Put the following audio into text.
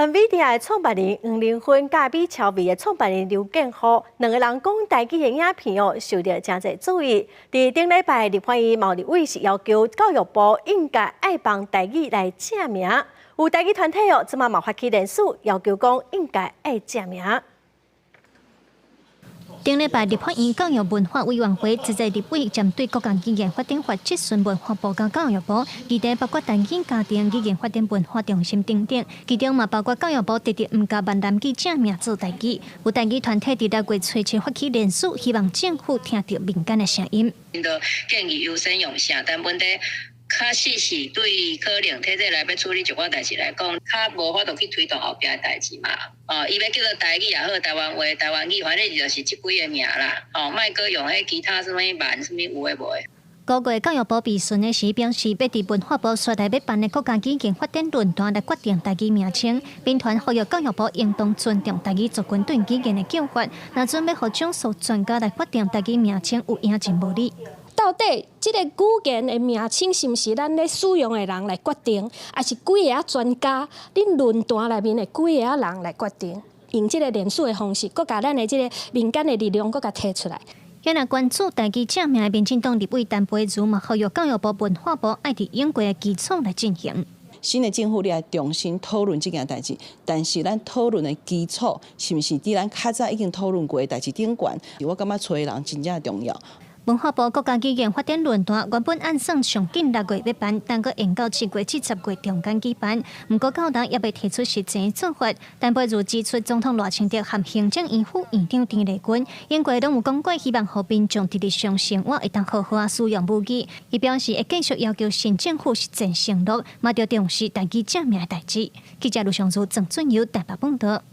NVIDIA 的创办人黄仁勋甲美超微的创办人刘建虎，两个人讲台语的影片受到真侪注意。伫顶礼拜，立法院贸易委是要求教育部应该爱帮台语来正名，有台语团体即马嘛发起联署，要求讲应该爱正名。 顶礼拜，立法院教育文化委员会一个立委针对国家语言发展法质询文化部甲教育部，议题包括台语家庭语言发展文化中心等等，其中嘛包括教育部直直唔甲闽南语正名做台语。有台语团体伫6月初7发起联署，希望政府听到民间的声音。建议优先用啥，但问题。 确实是对可能体制内要处理一寡代志来讲，较无法度去推动后壁的代志嘛。伊要叫做台语也好，台湾话、台湾语，反正就是这几个名啦。莫搁用迄其他什么版、什么有诶无诶。5月教育部备询的时表示，要伫文化部所内要办的国家语言发展论坛来决定台语名称，并团呼吁教育部应当尊重台语族群对语言的叫法，若准要互上述专家来决定台语名称有影真无理。 到底这个语言的名称是毋是咱咧使用的人来决定，还是几个专家、恁论坛内面的几个人来决定？用这个联署的方式，搁甲咱的这个民间的力量，搁甲提出来。原来关注台语正名的民进党立委陈培如嘛，呼吁教育部、文化部爱伫用过的基础来进行。 新的政府来重新讨论这件代志，但是咱讨论的基础是毋是伫咱较早已经讨论过的代志顶悬？我感觉找的人真正重要。 文化部国家语言发展论坛原本按算上紧6月要办，但佫延到7月至10月中间举办。不过教堂也未提出实际做法。但不如指出，总统赖清德和行政院副院长陈丽君，因过拢有讲过，希望和民众直直上生活会当好好使用武器。伊表示会继续要求新政府实践承诺，嘛要重视台语正名的代志。记者卢尚如、郑俊友台北报道。